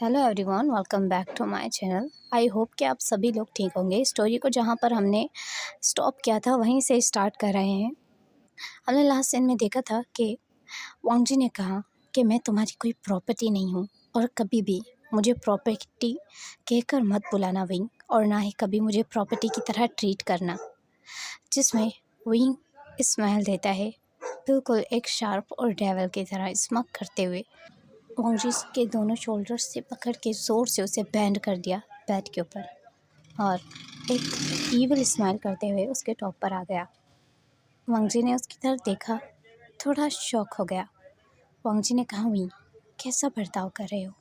Hello everyone, welcome back to my channel. I hope कि आप सभी लोग ठीक होंगे। स्टोरी को जहां पर हमने स्टॉप किया था वहीं से स्टार्ट कर रहे हैं। हमने लास्ट सीन में देखा था कि वांग जी ने कहा कि मैं तुम्हारी कोई प्रॉपर्टी नहीं हूं और कभी भी मुझे प्रॉपर्टी कहकर मत बुलाना विंग, और ना ही कभी मुझे प्रॉपर्टी की तरह ट्रीट करना। जिसमें विंग स्माइल देता है, बिल्कुल एक शार्प और डेविल की तरह स्मक करते हुए वांग जी के दोनों शोल्डर्स से पकड़ के ज़ोर से उसे बैंड कर दिया बेड के ऊपर, और एक ईविल स्माइल करते हुए उसके टॉप पर आ गया। वांग जी ने उसकी तरफ देखा, थोड़ा शॉक हो गया। वांग जी ने कहा, वही कैसा बर्ताव कर रहे हो?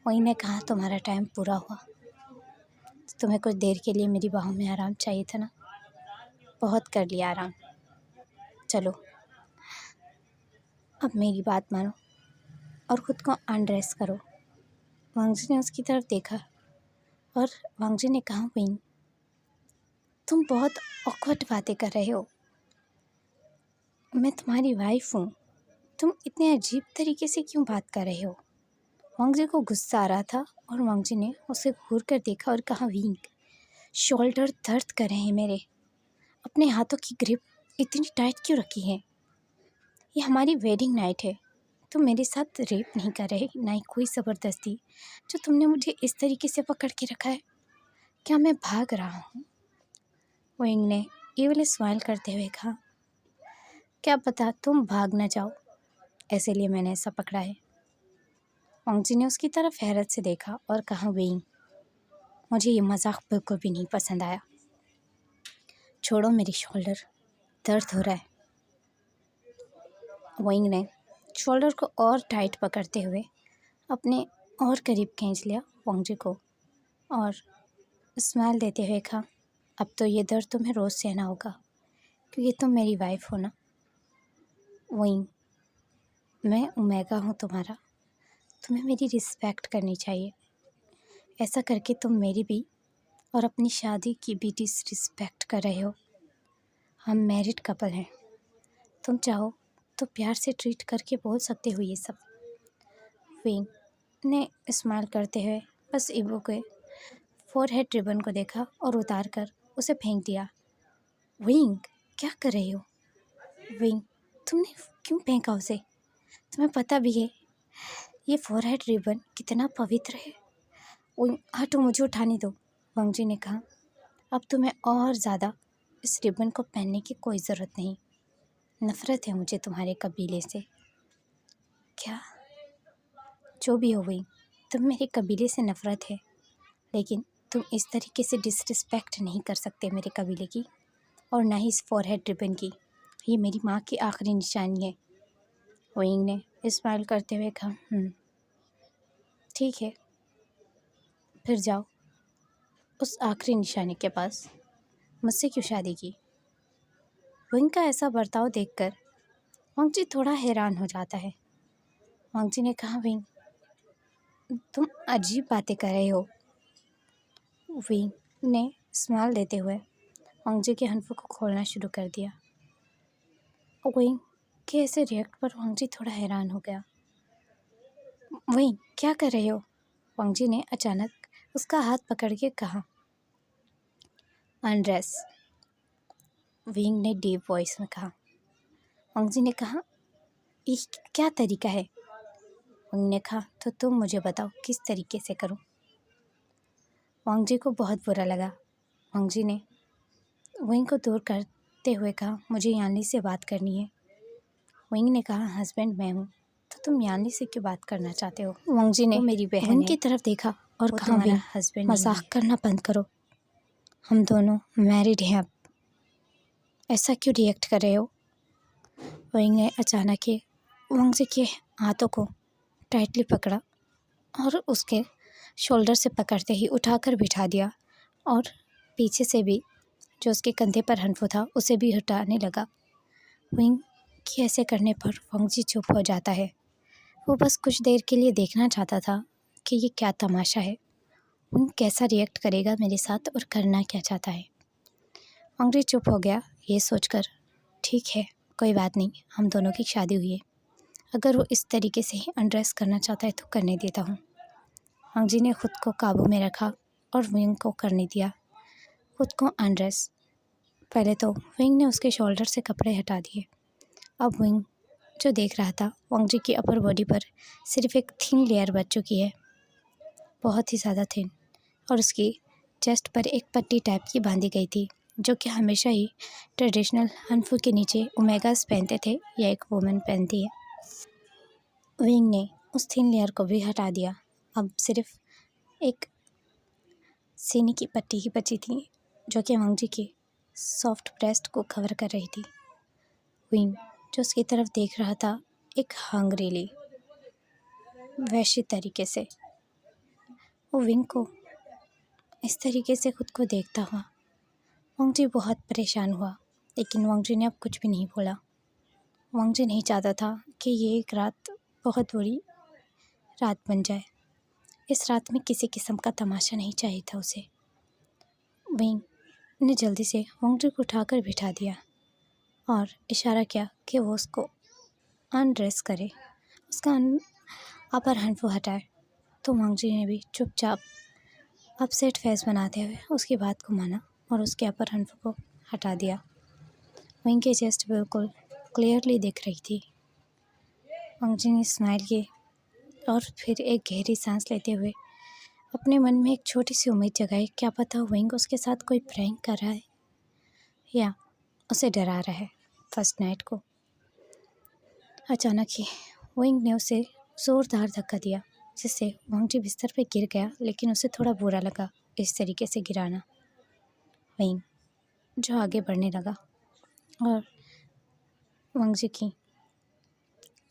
वही ने कहा, तुम्हारा टाइम पूरा हुआ। तुम्हें कुछ देर के लिए मेरी बाहों में आराम चाहिए था ना, बहुत कर लिया आराम। चलो अब मेरी बात मानो और ख़ुद को अनड्रेस करो। वांग जी ने उसकी तरफ देखा और वांग जी ने कहा, विंग तुम बहुत ऑकवर्ड बातें कर रहे हो। मैं तुम्हारी वाइफ हूँ, तुम इतने अजीब तरीके से क्यों बात कर रहे हो? वांग जी को गुस्सा आ रहा था और वांग जी ने उसे घूर कर देखा और कहा, विंग शोल्डर दर्द कर रहे हैं मेरे। अपने हाथों की ग्रिप इतनी टाइट क्यों रखी है? ये हमारी वेडिंग नाइट है। तुम मेरे साथ रेप नहीं कर रहे, ना ही कोई ज़बरदस्ती। जो तुमने मुझे इस तरीके से पकड़ के रखा है, क्या मैं भाग रहा हूँ? विंग ने ईविल स्माइल करते हुए कहा, क्या पता तुम भाग न जाओ, इसीलिए मैंने ऐसा पकड़ा है। वांग जी ने उसकी तरफ हैरत से देखा और कहा, विंग मुझे ये मजाक बिल्कुल भी नहीं पसंद आया। छोड़ो मेरी शोल्डर, दर्द हो रहा है। विंग ने शोल्डर को और टाइट पकड़ते हुए अपने और करीब खींच लिया वांग जी को, और स्माइल देते हुए कहा, अब तो ये दर्द तुम्हें रोज़ सहना होगा, क्योंकि तुम मेरी वाइफ हो ना। विंग मैं ओमेगा हूँ तुम्हारा, तुम्हें मेरी रिस्पेक्ट करनी चाहिए। ऐसा करके तुम मेरी भी और अपनी शादी की भी डिसरिस्पेक्ट कर रहे हो। हम मैरिड कपल हैं, तुम चाहो तो प्यार से ट्रीट करके बोल सकते हो ये सब। विंग ने स्माइल करते हुए बस इबो के फोरहेड रिबन को देखा और उतार कर उसे फेंक दिया। विंग क्या कर रही हो? विंग तुमने क्यों फेंका उसे? तुम्हें पता भी है ये फोरहेड रिबन कितना पवित्र है। विंग हटो, मुझे उठाने दो। वांग जी ने कहा, अब तुम्हें और ज़्यादा इस रिबन को पहनने की कोई ज़रूरत नहीं। नफ़रत है मुझे तुम्हारे कबीले से। क्या? जो भी हो विंग, तुम मेरे कबीले से नफ़रत है, लेकिन तुम इस तरीके से डिसरिस्पेक्ट नहीं कर सकते मेरे कबीले की, और ना ही इस फोरहेड रिबन की। ये मेरी माँ की आखिरी निशानी है। विंग ने स्माइल करते हुए कहा, ठीक है, फिर जाओ उस आखिरी निशानी के पास। मुझसे क्यों शादी की? विंग का ऐसा बर्ताव देखकर वांग जी थोड़ा हैरान हो जाता है। वांग जी ने कहा, विंग तुम अजीब बातें कर रहे हो। विंग ने स्माइल देते हुए वांग जी के हनफों को खोलना शुरू कर दिया। विंग के ऐसे रिएक्ट पर वांग जी थोड़ा हैरान हो गया। विंग क्या कर रहे हो? वांग जी ने अचानक उसका हाथ पकड़ के कहा, अनड्रेस। विंग ने डीप वॉइस में कहा। वांग जी ने कहा, ये क्या तरीका है? विंग ने कहा, तो तुम मुझे बताओ किस तरीके से करूं? वांग जी को बहुत बुरा लगा। वांग जी ने विंग को दूर करते हुए कहा, मुझे यानली से बात करनी है। विंग ने कहा, हस्बैंड मैं हूँ, तो तुम यानली से क्यों बात करना चाहते हो? वांग जी ने मेरी बहन विंग की तरफ देखा और कहा, विंग हस्बैंड मजाक करना बंद करो, हम दोनों मैरिड हैं अब। ऐसा क्यों रिएक्ट कर रहे हो? विंग ने अचानक ही वांग जी के हाथों को टाइटली पकड़ा और उसके शोल्डर से पकड़ते ही उठाकर बिठा दिया, और पीछे से भी जो उसके कंधे पर हनफो था उसे भी हटाने लगा। विंग के ऐसे करने पर वांग जी चुप हो जाता है। वो बस कुछ देर के लिए देखना चाहता था कि ये क्या तमाशा है, विंग कैसा रिएक्ट करेगा मेरे साथ और करना क्या चाहता है। वांग जी चुप हो गया, ये सोचकर ठीक है कोई बात नहीं, हम दोनों की शादी हुई है, अगर वो इस तरीके से ही अनड्रेस करना चाहता है तो करने देता हूँ। वांग जी ने खुद को काबू में रखा और विंग को करने दिया खुद को अनड्रेस। पहले तो विंग ने उसके शोल्डर से कपड़े हटा दिए। अब विंग जो देख रहा था, वांग जी की अपर बॉडी पर सिर्फ एक थिन लेयर बच चुकी है, बहुत ही ज़्यादा थिन, और उसकी चेस्ट पर एक पट्टी टाइप की बांधी गई थी, जो कि हमेशा ही ट्रेडिशनल हनफू के नीचे ओमेगास पहनते थे या एक वुमेन पहनती है। विंग ने उस थिन लेयर को भी हटा दिया। अब सिर्फ एक सीने की पट्टी ही बची थी, जो कि वांग जी के सॉफ्ट ब्रेस्ट को कवर कर रही थी। विंग जो उसकी तरफ देख रहा था एक हंग्रीली वैश्य तरीके से। वो विंग को इस तरीके से खुद को देखता हुआ वांग जी बहुत परेशान हुआ, लेकिन वांग जी ने अब कुछ भी नहीं बोला। वांग जी नहीं चाहता था कि ये एक रात बहुत बुरी रात बन जाए। इस रात में किसी किस्म का तमाशा नहीं चाहिए था उसे। विंग ने जल्दी से वांग जी को उठाकर बिठा दिया और इशारा किया कि वो उसको अनड्रेस करे, उसका अपर हनफू हटाए। तो वांग जी ने भी चुपचाप अपसेट फेस बनाते हुए उसकी बात को माना और उसके अपर हनफू को हटा दिया। विंग की चेस्ट बिल्कुल क्लियरली दिख रही थी। वांग जी ने स्माइल की और फिर एक गहरी सांस लेते हुए अपने मन में एक छोटी सी उम्मीद जगाई, क्या पता विंग उसके साथ कोई प्रैंक कर रहा है या उसे डरा रहा है फर्स्ट नाइट को। अचानक ही विंग ने उसे ज़ोरदार धक्का दिया, जिससे वांग जी बिस्तर पर गिर गया, लेकिन उसे थोड़ा बुरा लगा इस तरीके से गिराना। विंग जो आगे बढ़ने लगा और वांग जी की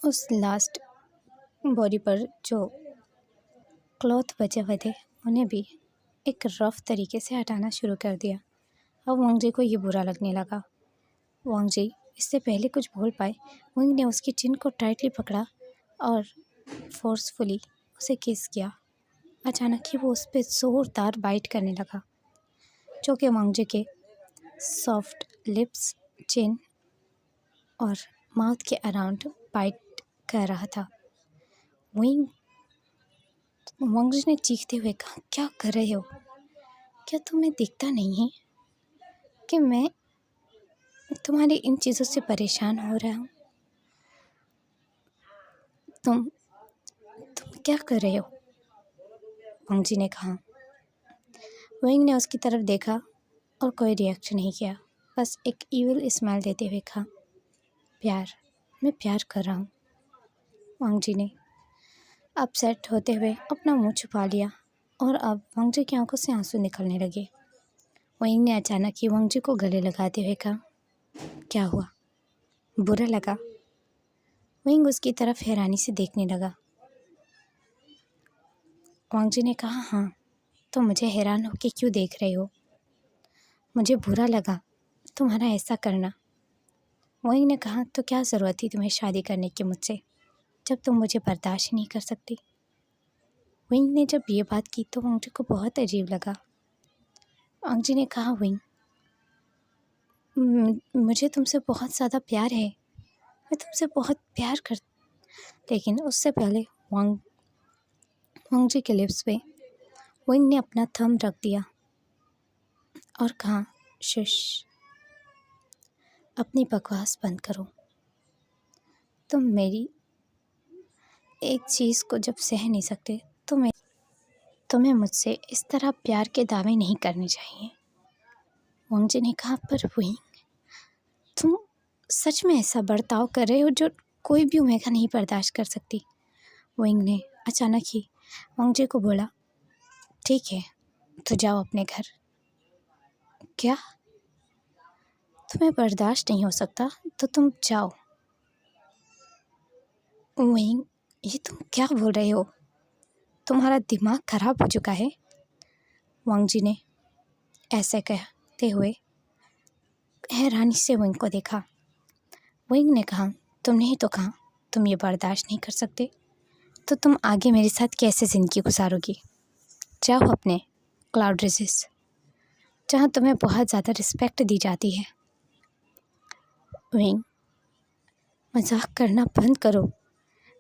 उस लास्ट बॉडी पर जो क्लॉथ बचे हुए थे उन्हें भी एक रफ तरीके से हटाना शुरू कर दिया। अब वांग जी को ये बुरा लगने लगा। वांग जी इससे पहले कुछ बोल पाए, विंग ने उसकी चिन को टाइटली पकड़ा और फोर्सफुली उसे किस किया। अचानक ही वो उस पर ज़ोरदार बाइट करने लगा, जो कि वांग जी के सॉफ्ट लिप्स, चिन और माउथ के अराउंड बाइट कर रहा था। वांग जी ने चीखते हुए कहा, क्या कर रहे हो? क्या तुम्हें दिखता नहीं है कि मैं तुम्हारी इन चीज़ों से परेशान हो रहा हूँ? तुम क्या कर रहे हो? वांग जी ने कहा। विंग ने उसकी तरफ देखा और कोई रिएक्शन नहीं किया, बस एक ईविल स्माइल देते हुए कहा, मैं प्यार कर रहा हूँ। वांग जी ने अपसेट होते हुए अपना मुंह छुपा लिया और अब वांग जी की आंखों से आंसू निकलने लगे। विंग ने अचानक ही वांग जी को गले लगाते हुए कहा, क्या हुआ? बुरा लगा? विंग उसकी तरफ हैरानी से देखने लगा। वांग जी ने कहा, हाँ, तो मुझे हैरान होकर क्यों देख रहे हो? मुझे बुरा लगा तुम्हारा ऐसा करना। विंग ने कहा, तो क्या ज़रूरत थी तुम्हें शादी करने की मुझसे, जब तुम मुझे बर्दाश्त नहीं कर सकती? विंग ने जब ये बात की तो वांग जी को बहुत अजीब लगा। वांग जी ने कहा, विंग, मुझे तुमसे बहुत ज़्यादा प्यार है, मैं तुमसे बहुत प्यार कर। लेकिन उससे पहले वांग जी के लिप्स पे विंग ने अपना थंब रख दिया और कहा, शुश, अपनी बकवास बंद करो। तुम मेरी एक चीज़ को जब सह नहीं सकते तो तुम्हें मुझसे इस तरह प्यार के दावे नहीं करने चाहिए। वांग जी ने कहा, पर विंग, तुम सच में ऐसा बर्ताव कर रहे हो जो कोई भी ओमेगा नहीं बर्दाश्त कर सकती। विंग ने अचानक ही वांग जी को बोला, ठीक है, तो जाओ अपने घर। क्या? तुम्हें बर्दाश्त नहीं हो सकता तो तुम जाओ। विंग, ये तुम क्या बोल रहे हो? तुम्हारा दिमाग खराब हो चुका है? वांग जी ने ऐसे कहते हुए हैरानी से विंग को देखा। विंग ने कहा, तुमने ही तो कहा तुम ये बर्दाश्त नहीं कर सकते, तो तुम आगे मेरे साथ कैसे ज़िंदगी गुजारोगी? जाओ अपने क्लाउड रेसेस, जहाँ तुम्हें बहुत ज़्यादा रिस्पेक्ट दी जाती है। विंग, मजाक करना बंद करो।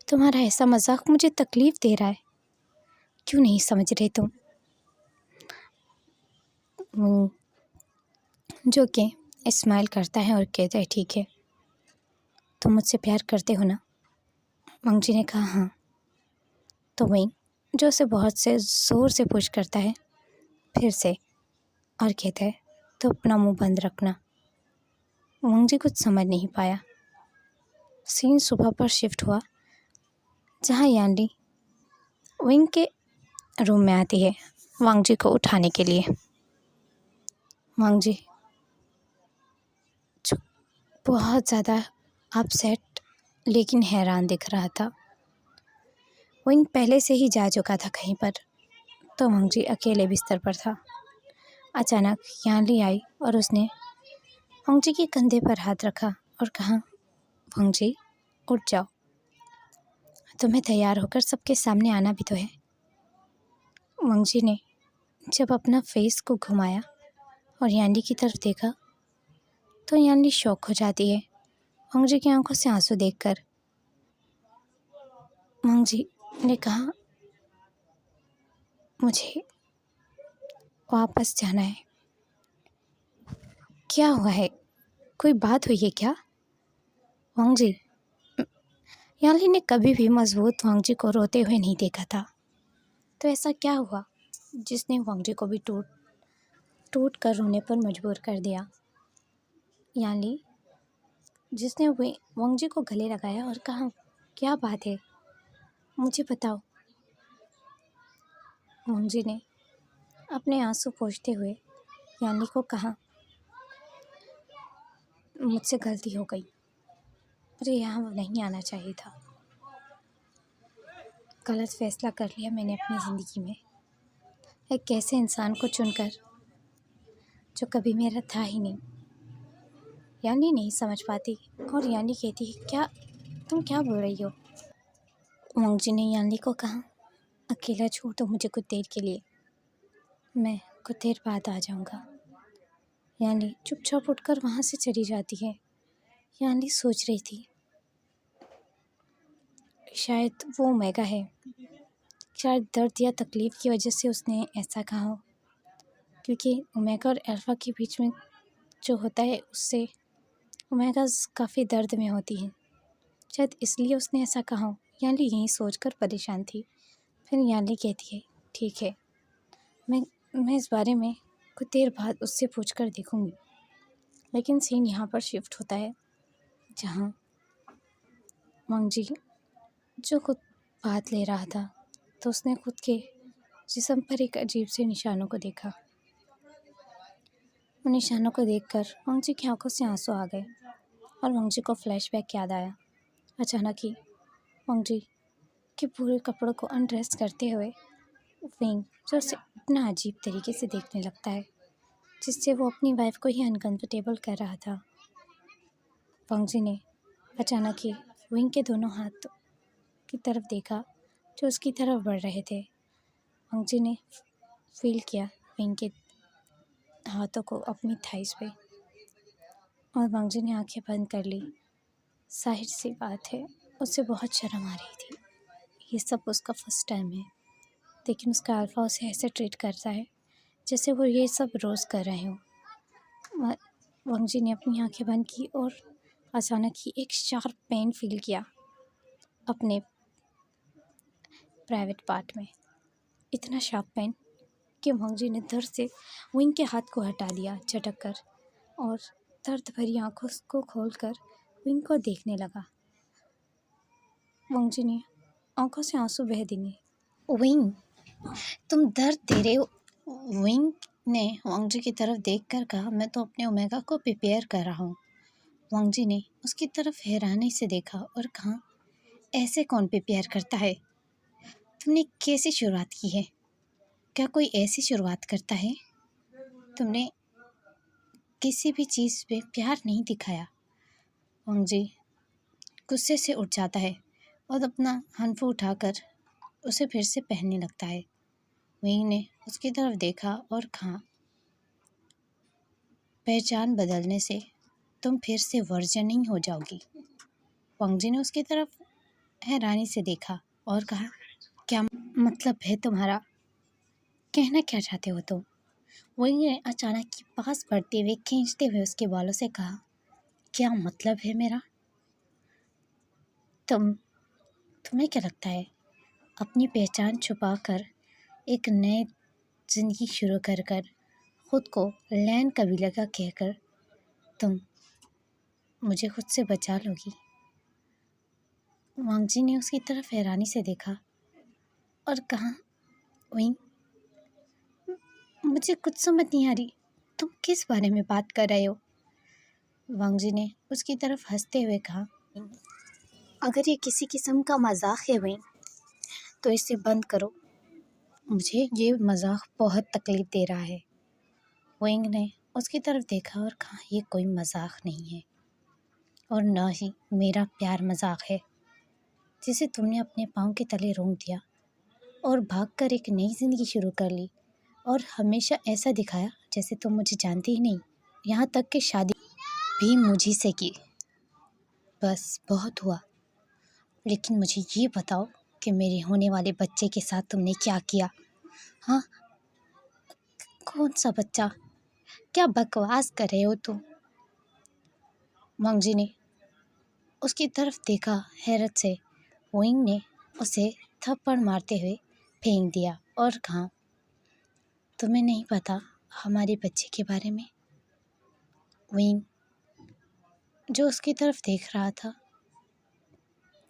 तुम्हारा ऐसा मजाक मुझे तकलीफ़ दे रहा है। क्यों नहीं समझ रहे तुम? वो जो कि स्माइल करता है और कहता है ठीक है, तुम मुझसे प्यार करते हो ना? वांग जी ने कहा हाँ। तो वहीं जो उसे बहुत से ज़ोर से पुश करता है फिर से और कहता है तो अपना मुंह बंद रखना। वांग जी कुछ समझ नहीं पाया। सीन सुबह पर शिफ्ट हुआ जहाँ यानली विंग के रूम में आती है वांग जी को उठाने के लिए। वांग जी जो बहुत ज़्यादा अपसेट लेकिन हैरान दिख रहा था। विंग पहले से ही जा चुका था कहीं पर, तो वांग जी अकेले बिस्तर पर था। अचानक यानली आई और उसने वांग जी के कंधे पर हाथ रखा और कहा, वांग जी उठ जाओ, तुम्हें तैयार होकर सबके सामने आना भी तो है। वांग जी ने जब अपना फेस को घुमाया और यानली की तरफ देखा तो यानली शॉक हो जाती है वांग जी की आंखों से आंसू देखकर। वांग जी ने कहा, मुझे वापस जाना है। क्या हुआ है, कोई बात हुई है क्या? वांग जी, यानली ने कभी भी मजबूत वांग जी को रोते हुए नहीं देखा था, तो ऐसा क्या हुआ जिसने वांग जी को भी टूट टूट कर रोने पर मजबूर कर दिया? यानली जिसने वांग जी को गले लगाया और कहा, क्या बात है, मुझे बताओ। वांग जी ने अपने आंसू पोंछते हुए यानली को कहा, मुझसे गलती हो गई, मुझे यहाँ नहीं आना चाहिए था। गलत फैसला कर लिया मैंने अपनी ज़िंदगी में, एक ऐसे इंसान को चुनकर जो कभी मेरा था ही नहीं। यानी नहीं समझ पाती और यानी कहती, क्या तुम क्या बोल रही हो? वांग जी ने यानी को कहा, अकेला छोड़ दो मुझे कुछ देर के लिए, मैं कुछ देर बाद आ जाऊँगा। यानी चुपचाप उठकर वहाँ से चली जाती है। यानी सोच रही थी शायद वो ओमेगा है, शायद दर्द या तकलीफ़ की वजह से उसने ऐसा कहा हो, क्योंकि ओमेगा और अल्फ़ा के बीच में जो होता है उससे ओमेगाज़ काफ़ी दर्द में होती हैं, शायद इसलिए उसने ऐसा कहा हो। यानी यही सोचकर परेशान थी। फिर यानी कहती है, ठीक है, मैं इस बारे में कुछ देर बाद उससे पूछ कर देखूँगी। लेकिन सीन यहाँ पर शिफ्ट होता है जहाँ वांग जी जो खुद बात ले रहा था, तो उसने खुद के जिस्म पर एक अजीब से निशानों को देखा। उन निशानों को देखकर वांग जी की आंखों से आंसू आ गए और वांग जी को फ्लैशबैक याद आया। अचानक ही वांग जी के पूरे कपड़ों को अनड्रेस करते हुए विंग जो उसे इतना अजीब तरीके से देखने लगता है, जिससे वो अपनी वाइफ को ही अनकंफर्टेबल कर रहा था। वांग जी ने अचानक ही विंग के दोनों हाथ की तरफ देखा जो उसकी तरफ बढ़ रहे थे। वांग जी ने फील किया विंग के हाथों को अपनी थाइस पे और वांग जी ने आंखें बंद कर ली। जाहिर सी बात है उसे बहुत शर्म आ रही थी, ये सब उसका फर्स्ट टाइम है, लेकिन उसका अल्फ़ा उसे ऐसे ट्रीट करता है जैसे वो ये सब रोज़ कर रहे हो। वांग जी ने अपनी आंखें बंद की और अचानक ही एक शार्प पेन फील किया अपने प्राइवेट पार्ट में। इतना शार्प पेन कि वांग जी ने दर्द से विंग के हाथ को हटा दिया झटक कर और दर्द भरी आंखों को खोलकर विंग को देखने लगा। वांग जी ने आंखों से आंसू बह दिए। विंग, तुम दर्द दे रहे हो? विंग ने वांग जी की तरफ देखकर कहा, मैं तो अपने ओमेगा को प्रिपेयर कर रहा हूँ। वांग जी ने उसकी तरफ हैरानी से देखा और कहा, ऐसे कौन प्रिपेयर करता है? तुमने कैसी शुरुआत की है? क्या कोई ऐसी शुरुआत करता है? तुमने किसी भी चीज़ पे प्यार नहीं दिखाया। वांग जी गुस्से से उठ जाता है और अपना हनफू उठाकर उसे फिर से पहनने लगता है। विंग ने उसकी तरफ देखा और कहा, पहचान बदलने से तुम फिर से वर्जन नहीं हो जाओगी। वांग जी ने उसकी तरफ हैरानी से देखा और कहा, क्या मतलब है तुम्हारा? कहना क्या चाहते हो तुम? वही ने अचानक ही पास बढ़ते हुए खींचते हुए उसके बालों से कहा, क्या मतलब है मेरा? तुम्हें क्या लगता है अपनी पहचान छुपाकर एक नए ज़िंदगी शुरू कर खुद को लैन कबीला का कहकर तुम मुझे खुद से बचा लोगी? वांगजी ने उसकी तरफ हैरानी से देखा और कहा, वही मुझे कुछ समझ नहीं आ रही, तुम किस बारे में बात कर रहे हो? वांगजी ने उसकी तरफ हंसते हुए कहा, अगर ये किसी किस्म का मजाक है वही तो इसे बंद करो, मुझे ये मजाक बहुत तकलीफ दे रहा है। विंग ने उसकी तरफ देखा और कहा, ये कोई मजाक नहीं है और न ही मेरा प्यार मजाक है, जिसे तुमने अपने पाँव के तले रोक दिया और भागकर एक नई ज़िंदगी शुरू कर ली और हमेशा ऐसा दिखाया जैसे तुम मुझे जानती ही नहीं, यहाँ तक कि शादी भी मुझी से की। बस बहुत हुआ, लेकिन मुझे ये बताओ कि मेरे होने वाले बच्चे के साथ तुमने क्या किया? हाँ, कौन सा बच्चा? क्या बकवास कर रहे हो तुम? वांगजी ने उसकी तरफ देखा हैरत से। विंग ने उसे थप्पड़ मारते हुए फेंक दिया और कहा, तुम्हें नहीं पता हमारे बच्चे के बारे में? विंग जो उसकी तरफ देख रहा था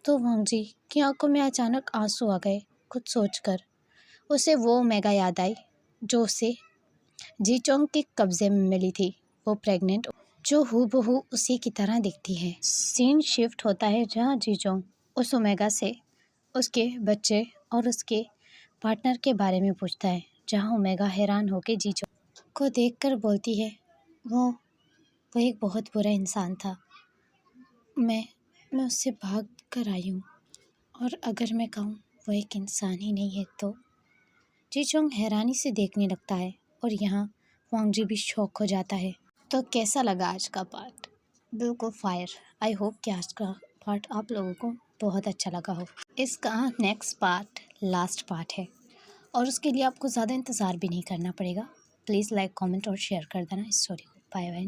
तो वांगजी की आंखों में अचानक आंसू आ गए। कुछ सोचकर उसे वो मेगा याद आई जो उसे जीचोंग के कब्जे में मिली थी, वो प्रेग्नेंट जो हूबहू उसी की तरह दिखती है। सीन शिफ्ट होता है जहाँ जीचोंग उस ओमेगा से उसके बच्चे और उसके पार्टनर के बारे में पूछता है, जहाँ ओमेगा हैरान होकर जीचोंग को देखकर बोलती है, वो एक बहुत बुरा इंसान था, मैं उससे भाग कर आई हूँ और अगर मैं कहूँ वो एक इंसान ही नहीं है तो? जीचोंग हैरानी से देखने लगता है और यहाँ वांगजी भी शॉक हो जाता है। तो कैसा लगा आज का पार्ट? बिल्कुल फायर। आई होप कि आज का पार्ट आप लोगों को बहुत अच्छा लगा हो। इसका नेक्स्ट पार्ट लास्ट पार्ट है और उसके लिए आपको ज़्यादा इंतज़ार भी नहीं करना पड़ेगा। प्लीज़ लाइक, कमेंट और शेयर कर देना इस स्टोरी को। Bye bye.